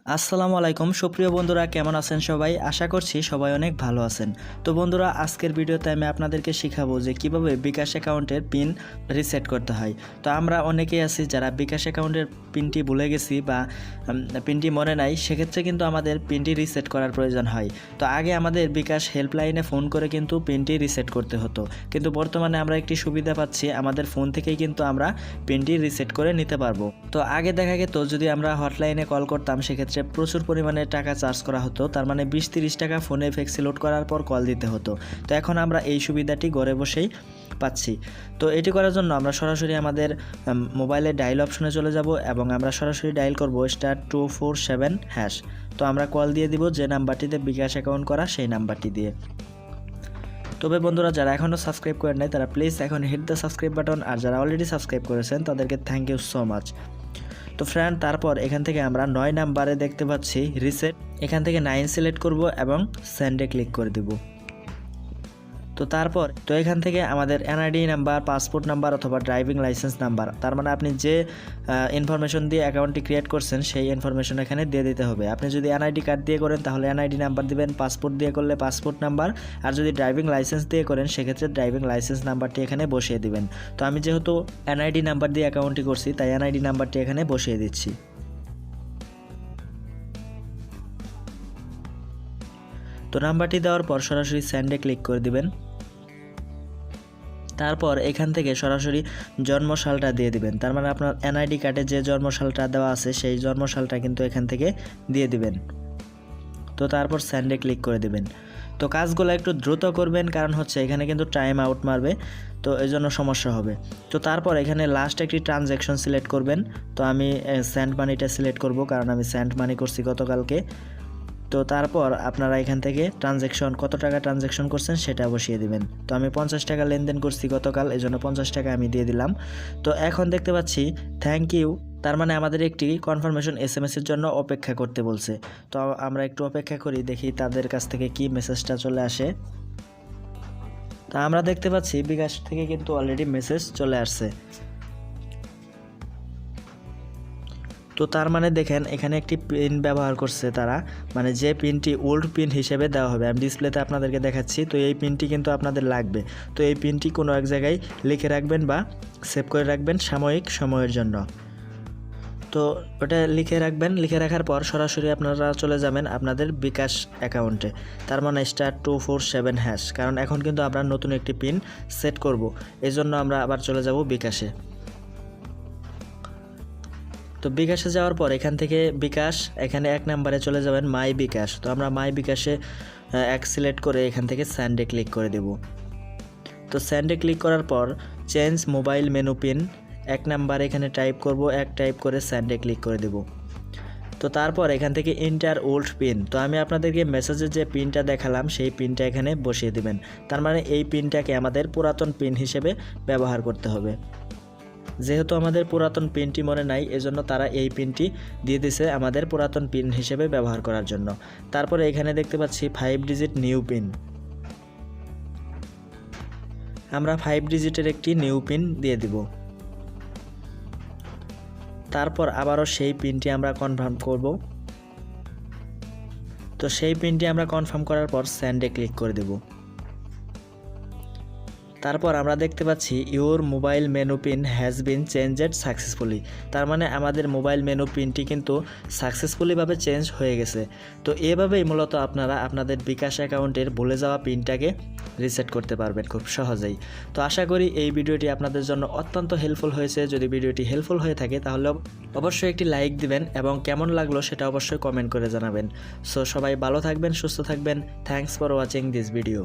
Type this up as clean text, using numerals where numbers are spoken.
আসসালামু আলাইকুম সুপ্রিয় বন্ধুরা, কেমন আছেন সবাই? আশা করছি সবাই অনেক ভালো আছেন। তো বন্ধুরা, আজকের ভিডিওতে আমি আপনাদেরকে শেখাবো যে কিভাবে বিকাশ অ্যাকাউন্টের পিন রিসেট করতে হয়। তো আমরা অনেকেই আছি যারা বিকাশ অ্যাকাউন্টের পিনটি ভুলে গেছি বা পিনটি মনে নাই, সেক্ষেত্রে কিন্তু আমাদের পিনটি রিসেট করার প্রয়োজন হয়। তো আগে আমাদের বিকাশ হেল্পলাইনে ফোন করে কিন্তু পিনটি রিসেট করতে হতো, কিন্তু বর্তমানে আমরা একটি সুবিধা পাচ্ছি, আমাদের ফোন থেকেই কিন্তু আমরা পিনটি রিসেট করে নিতে পারবো। তো আগে দেখা যেত যদি আমরা হটলাইনে কল করতাম সেক্ষেত্রে প্রচুর পরিমাণে টাকা চার্জ করা হতো, তার মানে 20-30 টাকা ফোনে ফ্লেক্সি লোড করার পর কল দিতে হতো। তো এখন আমরা এই সুবিধাটি ঘরে বসেই পাচ্ছি। তো এটি করার জন্য আমরা সরাসরি আমাদের মোবাইলে ডায়াল অপশনে চলে যাব এবং আমরা সরাসরি ডায়াল করব *247#। তো আমরা কল দিয়ে দিব যে নাম্বারটিতে বিকাশ অ্যাকাউন্ট করা সেই নাম্বারটি দিয়ে। তবে বন্ধুরা, যারা এখনও সাবস্ক্রাইব করেন নাই তারা প্লিজ এখন হিট দ্য সাবস্ক্রাইব বাটন, আর যারা অলরেডি সাবস্ক্রাইব করেছেন তাদেরকে থ্যাংক ইউ সো মাচ। তো ফ্রেন্ড, তারপর এখান থেকে আমরা 9 নাম্বারে দেখতে পাচ্ছি রিসেট, এখান থেকে 9 সিলেক্ট করব এবং সেন্ডে ক্লিক করে দেব। তো এখান থেকে আমাদের এনআইডি নাম্বার, পাসপোর্ট নাম্বার অথবা ড্রাইভিং লাইসেন্স নাম্বার, তার মানে আপনি যে ইনফরমেশন দিয়ে অ্যাকাউন্টটি ক্রিয়েট করছেন সেই ইনফরমেশন এখানে দিয়ে দিতে হবে। আপনি যদি এনআইডি কার্ড দিয়ে করেন তাহলে এনআইডি নাম্বার দিবেন, পাসপোর্ট দিয়ে করলে পাসপোর্ট নাম্বার, আর যদি ড্রাইভিং লাইসেন্স দিয়ে করেন সেক্ষেত্রে ড্রাইভিং লাইসেন্স নাম্বারটি এখানে বসিয়ে দিবেন। তো আমি যেহেতু এনআইডি নাম্বার দিয়ে অ্যাকাউন্টটি করছি তাই এনআইডি নাম্বারটি এখানে বসিয়ে দিচ্ছি। তো নাম্বারটি দেওয়ার পর সরাসরি সেন্ডে ক্লিক করে দিবেন। তারপর এখান থেকে সরাসরি জন্মসালটা দিয়ে দিবেন, তার মানে আপনার এনআইডি কার্ডে যে জন্মসালটা দেওয়া আছে সেই জন্মসালটা কিন্তু এখান থেকে দিয়ে দিবেন। তো তারপর সেন্ডে ক্লিক করে দিবেন। তো কাজগুলো একটু দ্রুত করবেন, কারণ হচ্ছে এখানে কিন্তু টাইম আউট মারবে, তো এই জন্য সমস্যা হবে। তো তারপর এখানে লাস্ট একটি ট্রানজ্যাকশন সিলেক্ট করবেন। তো আমি সেন্ড মানিটা সিলেক্ট করব, কারণ আমি সেন্ড মানি করছি গতকালকে। তো তারপর আপনারা এখান থেকে কত টাকা ট্রানজ্যাকশন করছেন সেটা বসিয়ে দিবেন। তো আমি 50 টাকা লেনদেন করছি গতকাল, এই জন্য 50 টাকা আমি দিয়ে দিলাম। তো এখন দেখতে পাচ্ছি থ্যাংক ইউ, তার মানে আমাদের একটি কনফার্মেশন SMS-এর জন্য অপেক্ষা করতে বলছে। তো আমরা একটু অপেক্ষা করি, দেখি তাদের কাছ থেকে কি মেসেজটা চলে আসে। তা আমরা দেখতে পাচ্ছি বিকাশ থেকে কিন্তু অলরেডি মেসেজ চলে আসছে। তো তার মানে দেখেন এখানে একটি পিন ব্যবহার করছে তারা, মানে যে পিনটি ওল্ড পিন হিসেবে দেওয়া হবে, আমি ডিসপ্লেতে আপনাদেরকে দেখাচ্ছি। তো এই পিনটি কিন্তু আপনাদের লাগবে। তো এই পিনটি কোনো এক জায়গায় লিখে রাখবেন বা সেভ করে রাখবেন সাময়িক সময়ের জন্য। তো ওটা লিখে রাখবেন, লিখে রাখার পর সরাসরি আপনারা চলে যাবেন আপনাদের বিকাশ অ্যাকাউন্টে, তার মানে *247#, কারণ এখন কিন্তু আমরা নতুন একটি পিন সেট করব, এই জন্য আমরা আবার চলে যাব বিকাশে। তো বিকাশে যাওয়ার পর এখান থেকে বিকাশ, এখানে 1 নাম্বারে চলে যাবেন মাই বিকাশ। তো আমরা মাই বিকাশে সিলেক্ট করে এখান থেকে সেন্ডে ক্লিক করে দেব। তো সেন্ডে ক্লিক করার পর change mobile menu pin 1 number এখানে টাইপ করব, টাইপ করে সেন্ডে ক্লিক করে দেব। তো তারপর এখান থেকে ইন্টার ওল্ড পিন, তো আমি আপনাদেরকে মেসেজে যে পিনটা দেখালাম সেই পিনটা এখানে বসিয়ে দিবেন, তার মানে এই পিনটাকে আমাদের পুরাতন পিন হিসেবে ব্যবহার করতে হবে। যেহেতু আমাদের পুরাতন পিনটি মনে নাই, এজন্য তারা এই পিনটি দিয়ে দিছে আমাদের পুরাতন পিন হিসেবে ব্যবহার করার জন্য। তারপরে এখানে দেখতে পাচ্ছি 5 ডিজিট নিউ পিন, আমরা 5 ডিজিটের একটি নিউ পিন দিয়ে দিব। তারপর আবারও সেই পিনটি আমরা কনফার্ম করব। তো সেই পিনটি আমরা কনফার্ম করার পর সেন্ডে ক্লিক করে দেব। তারপর আমরা দেখতে পাচ্ছি your mobile menu pin has been changed successfully, তার মানে আমাদের মোবাইল মেনু পিনটি কিন্তু সাকসেসফুলিভাবে চেঞ্জ হয়ে গেছে। তো এভাবেই মূলত আপনারা আপনাদের বিকাশ অ্যাকাউন্টের ভুলে যাওয়া পিনটাকে রিসেট করতে পারবেন খুব সহজেই। তো আশা করি এই ভিডিওটি আপনাদের জন্য অত্যন্ত হেল্পফুল হয়েছে। যদি ভিডিওটি হেল্পফুল হয়ে থাকে তাহলে অবশ্যই একটি লাইক দিবেন এবং কেমন লাগলো সেটা অবশ্যই কমেন্ট করে জানাবেন। সো সবাই ভালো থাকবেন, সুস্থ থাকবেন। Thanks for watching this video.